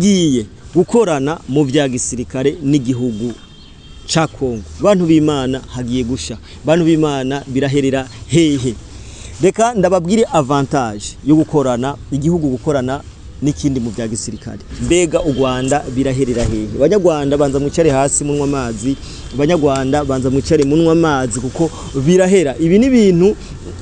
giye gukorana mu vya gisirikare n'igihugu ca Kongo. Bantu b'Imana hagiye gusha. Bantu b'Imana biraherera hehe. Reka ndababwire avantage yo gukorana igihugu gukorana n'ikindi mu vya gisirikare. Mbega u Rwanda biraherera hehe. Abanyarwanda banza mwicare hasi munwa amazi. Abanyarwanda banza mwicare munwa amazi kuko birahera. Ibi ni ibintu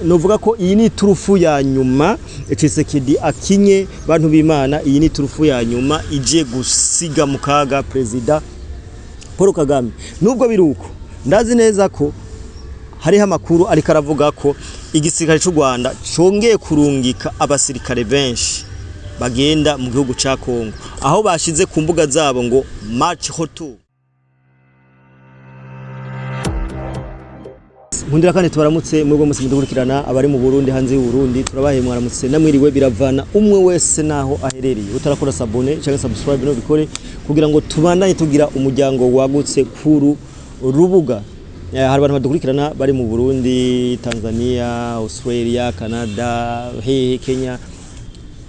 novuga ko iyi ni turufu ya nyuma Tshisekedi akinye. Bantu b'Imana iyi ni turufu ya nyuma ije gusiga mu kaga President Paul Kagame. Nubwo biruko ndazi neza ko hariho amakuru ariko aravuga ko igisirikare cy'u Rwanda congeye kurungika abasirikare benshi bagenda mu gihugu ca Kongo, aho bashize ku mbuga zabo ngo match hotu. Nkundira kandi tubaramutse mwebwe musi mudukurikirana abari mu Burundi hanze y'u Burundi, turabahe mwaramutse namwiriwe biravana umwe wese naho aherereye. Utarakora sabone cyangwa subscribe no bikore kugira ngo tubandanye tugira umuryango wagutse kuru rubuga. Hari abantu badukurikirana bari mu Burundi, Tanzania, Australia, Canada, Kenya.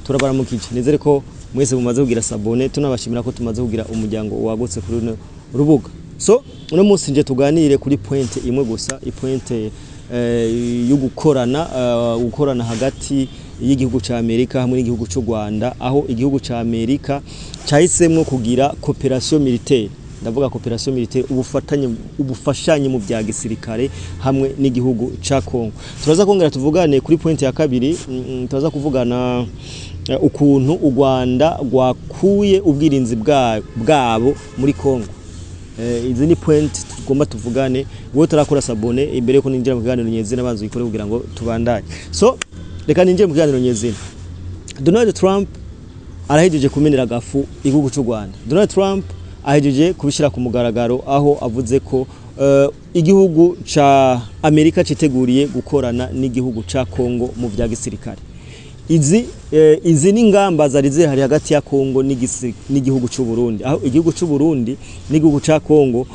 Turabaramukije. Nizere ko mwese mumaze kugira sabone, tunabashimira ko tumaze kugira umuryango wagutse kuri rubuga. So uno munsi nje tuganire kuri point imwe gusa, ipointe yo gukorana hagati y'igihugu ca Amerika hamwe n'igihugu cy'u Rwanda, aho igihugu ca Amerika cyahisemwe kugira coopération militaire. Ndavuga coopération militaire, ubufashanye mu bya gisirikare hamwe n'igihugu ca Kongo. Turaza kongera tuvugane kuri point ya kabiri, turaza kuvugana ukuntu u Rwanda rwakuye ubwirinzi bwabo muri Kongo. Izi ni point tugomba tuvugane. Wowe tarakora sabone imbere ko ninjira mu kiganiro nyezina banzu ikore kugira ngo tubandanye. So reka ninjire mu kiganiro nyezina. Donald Trump arahejeje kumenera gafu igihugu cy'u Rwanda. Donald Trump ahejeje kubishira ku mugaragaro aho avuze ko igihugu ca Amerika citeguriye gukorana n'igihugu ca Kongo mu vya gisirikare. Izi ni ngamba zari zihari hagati ya Kongo n'igihugu cy'u Burundi, aho igihugu cy'u Burundi n'igihugu ca Kongo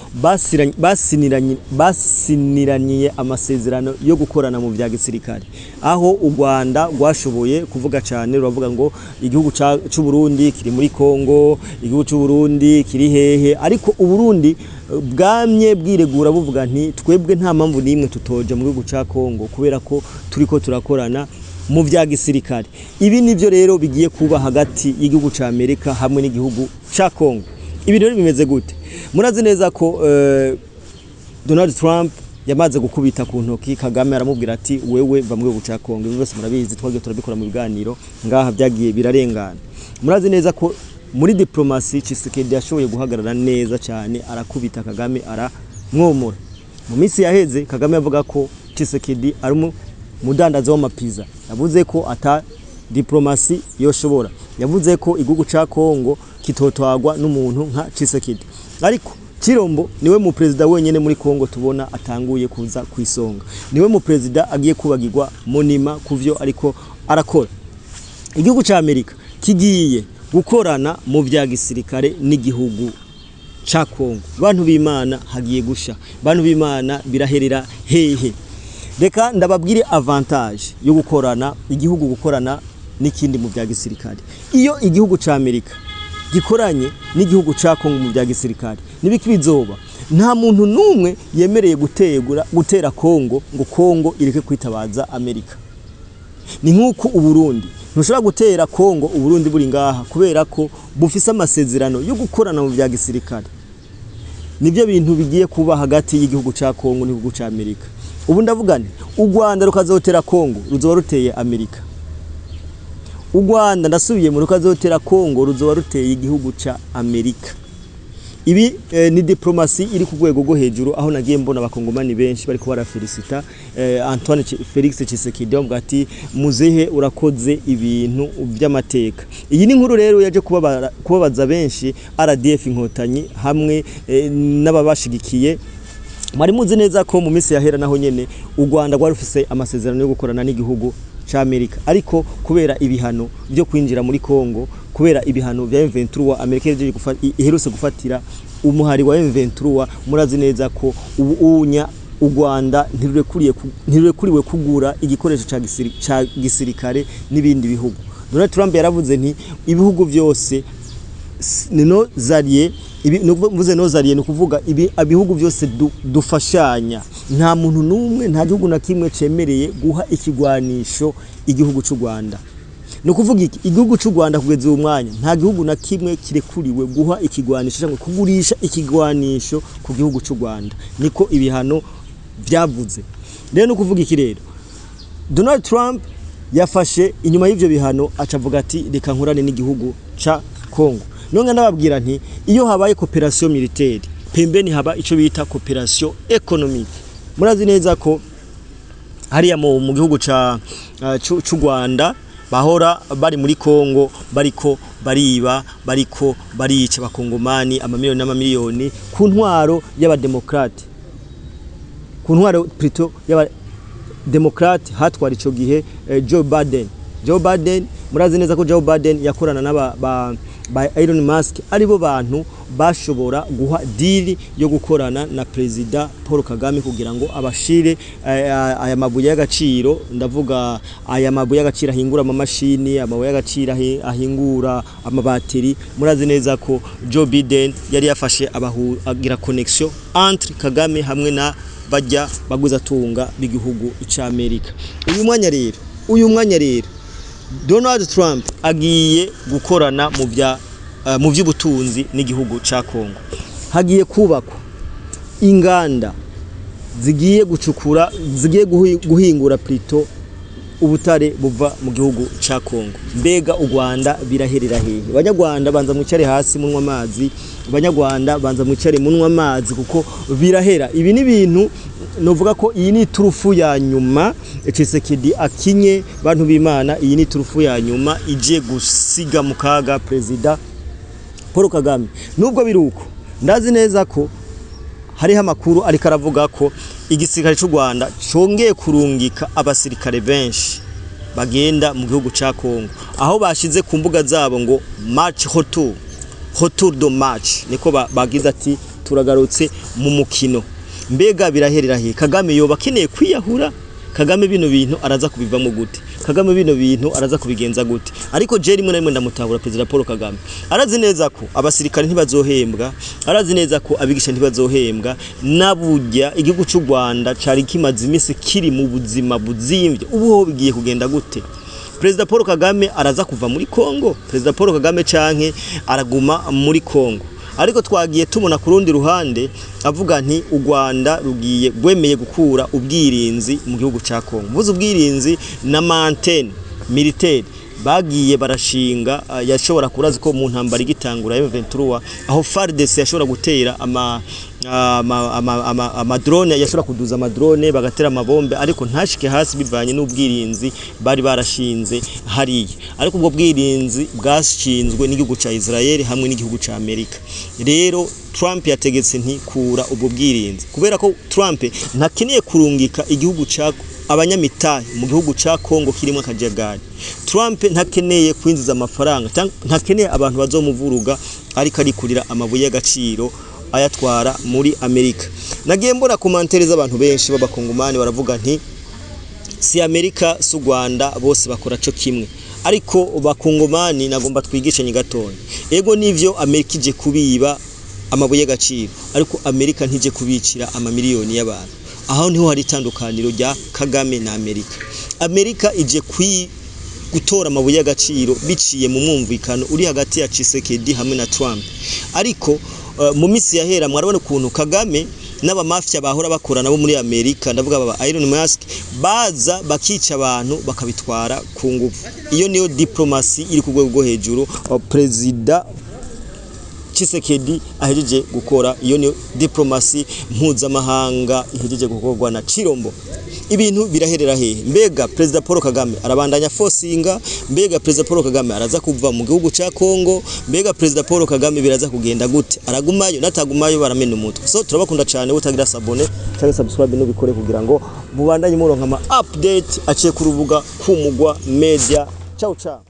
basiniranye amasezerano yo gukorana mu vya gisirikare, aho u Rwanda rwashoboye kuvuga cyane ruravuga ngo igihugu cy'u Burundi kiri muri Kongo, igihugu cy'u Burundi kiri hehe, ariko u Burundi bwamye bwiregura buvuga nti twebwe nta mpamvu n'imwe tutoja mu gihugu ca Kongo kubera ko turiko turakorana mu vya gisirikare. Ibi nivyo rero bigiye kuba hagati y'igihugu ca Amerika hamwe n'igihugu ca Kongo. Ibi rero bimeze gute? Murazi neza ko Donald Trump yamaze gukubita ku ntoki Kagame, aramubwira ati wewe va mu gihugu ca Kongo. Ibi bose murabizi, twagiye turabikora mu biganiro ngaha byagiye birarengana. Murazi neza ko muri diplomasi Tshisekedi yashoboye guhagarara neza cyane, arakubita Kagame aramwomora. Mu minsi yaheze Kagame yavuga ko Tshisekedi ari mudandaza w'amapiza. Yavuze ko ata diplomasi yoshobora. Yavuze ko igihugu ca Kongo kitotwagwa n'umuntu nka Tshisekedi. Ariko Chirombo niwe mu president wenyene muri Kongo tubona atanguye kuza kwisonga. Niwe mu president agiye kubagirwa monima kuvyo ariko arakora. Igihugu ca Amerika kigiye gukorana mu vya gisirikare n'igihugu ca Kongo. Bantu b'Imana hagiye gusha. Bantu b'Imana biraherera hehe. Reka ndababwire avantage yo gukorana igihugu gukorana n'ikindi mu bya gisirikare. Iyo igihugu ca Amerika gikoranye n'igihugu ca Kongo mu bya gisirikare, nibiki bizoba? Nta muntu numwe yemereye gutera Kongo ngo Kongo ireke kwitabaza Amerika. Ni nkuko u Burundi ntushobora gutera Kongo u Burundi buri ngaha kubera ko bufise amasezerano yo gukorana mu bya gisirikare. Nibyo bintu bigiye kuba hagati y'igihugu ca Kongo n'igihugu ca Amerika. Ubu ndavugane u Rwanda rukazotera Kongo ruzoba ruteye Amerika. U Rwanda ndasubiye mu rukazotera Kongo ruzoba ruteye igihugu ca Amerika. Ibi ni diplomasi iri ku rwego rwo hejuru, aho nagiye mbona abakongomani benshi bari kubara felicita Antoine Felix Tshisekedi bavuga ati muzehe urakoze ibintu by'amateka. Iyi ni nkuru rero yaje kubabaza benshi RDF inkotanyi hamwe n'ababashigikiye. Mwari muzi neza ko mu minsi yahera naho nyene u Rwanda rwarufise amasezerano yo gukorana n'igihugu ca Amerika, ariko kubera ibihano byo kwinjira muri Kongo, kubera ibihano bya M23 Amerika iherutse gufatira umuhari wa M23, murazi neza ko ubunya u Rwanda ntirurekuriwe kugura igikoresho ca gisirikare n'ibindi bihugu. Donald Trump yaravuze nti ibihugu byose nozariye mvuze nozariye no kuvuga ibihugu byose dufashanya nta muntu numwe nta gihugu na kimwe cemereye guha ikigwanisho igihugu cy'u Rwanda no kuvuga iki igihugu cy'u Rwanda kugeza uyu mwanya nta gihugu na kimwe kirekuriwe guha ikigwanisho cyangwa kugurisha ikigwanisho ku gihugu cy'u Rwanda niko ibihano byavuze rero no kuvuga iki rero Donald Trump yafashe inyuma y'ivyo bihano acavuga ati reka nkurane n'igihugu ca Congo nonga ndababwira nti iyo habaye coopération militaire pembeni haba ico bita coopération économique murazi neza ko hariya mu gihugu c'u Rwanda bahora bari muri Congo bariko bariba bariko barica bakongomani amamiliyoni n'amamiliyoni ku ntwaro y'abademokrate ku ntwaro plutôt y'abademokrate hatwara ico gihe Joe Biden murazi neza ko Joe Biden yakorana n'aba Elon Musk aribo bantu bashobora guha deal yo gukorana na President Paul Kagame kugira ngo abashire aya mabuye y'agaciro ndavuga aya mabuye y'agaciro ahingura ama mashini amabuye y'agaciro ahingura amabateri murazi neza ko Joe Biden yari yafashe agira connection entre Kagame hamwe na bajya baguza tunga b'igihugu c'Amerika uyu mwanya rero Donald Trump agiye gukorana mu by'ubutunzi n'igihugu ca Congo hagiye kubakwa inganda zigiye gucukura zigiye guhingura plutôt ubutare buva mu gihugu ca Congo mbega u Rwanda biraherera hehe abanyarwanda banza mwicare hasi munwa amazi abanyarwanda banza mwicare munwa amazi kuko birahera ibi ni bintu novuga ko iyi ni turufu ya nyuma Tshisekedi akinye bantu b'Imana iyi ni turufu ya nyuma ije gusiga mu kaga President Paul Kagame nubwo biruko ndazi neza ko hariho amakuru ariko aravuga ko igisirikare cy'u Rwanda congeye kurungika abasirikare benshi bagenda mu gihugu ca Congo aho bashize ku mbuga zabo ngo match retour de match niko bagize ati turagarutse mu mukino mbega biraherera he Kagame yoba akeneye kwiyahura Kagame bino bintu araza kubivamo gute Kagame bino bintu araza kubigenza gute ariko je rimwe na rimwe ndamutabura President Paul Kagame arazi neza ko abasirikare ntibazohembwa arazi neza ko abigisha ntibazohembwa nabujya igihugu cy'u Rwanda cari kimaze imisi kiri mu buzima buzimvye ubu bigiye kugenda gute President Paul Kagame araza kuva muri Congo President Paul Kagame canke araguma muri Congo ariko twagiye tubona ku rundi ruhande avuga nti u Rwanda rugiye gwemeye gukura ubwirinzi mu gihugu ca Congo buze ubwirinzi na mantene militaire bagiye barashinga yashobora kurazi ko mu ntambara igitangura M23 aho FARDC yashobora gutera ama drone yashobora kuduza ama drone bagatera amabombe ariko ntashike hasi bivanye n'ubwirinzi bari barashinze hariye ariko ubwo bwirinzi bwashinzwe n'igihugu ca Israel hamwe n'igihugu ca Amerika rero Trump yategetse nti kura ubwo bwirinzi kubera ko Trump ntakeneye kurungika igihugu ca abanyamitahe mu gihugu ca Congo kirimo akajagari Trump ntakeneye kwinjiza amafaranga ntakeneye abantu bazomuvuruga ariko arikurira amabuye y'agaciro ayatwara muri Amerika nagiye mbona commentaire z'abantu benshi b'abakongomani baravuga nti si Amerika su Rwanda bose bakora cyo kimwe ariko bakongomani nagomba twigishanye gatoya ego nivyo Amerika ije kubiba amabuye y'agaciro ariko Amerika ntije kubicira amamiliyoni y'abantu aho niho hari itandukaniro rya Kagame na Amerika Amerika ije gutora amabuye y'agaciro biciye mu mwumvikano uri hagati ya Tshisekedi hamwe na Trump ariko mu misi yahera mwarabona ukuntu Kagame n'abamafia bahora bakorana bo muri Amerika ndavuga baba Elon Musk baza bakica abantu bakabitwara ku ngufu iyo niyo diplomasi iri ku rwego hejuru President Tshisekedi ahejeje gukora iyo niyo diplomasi mpuzamahanga ihejeje gukorwa na Chirombo ibintu biraherera he mbega President Paul Kagame arabandanya forcinga mbega President Paul Kagame araza kuva mu gihugu ca Congo mbega President Paul Kagame biraza kugenda gute aragumayo natagumayo baramena umutwe so turabakunda cyane utagira sabone cyangwa subscribe no bikore kugira ngo mubandanye muronka ama update aciye ku rubuga kumugwa media ciao ciao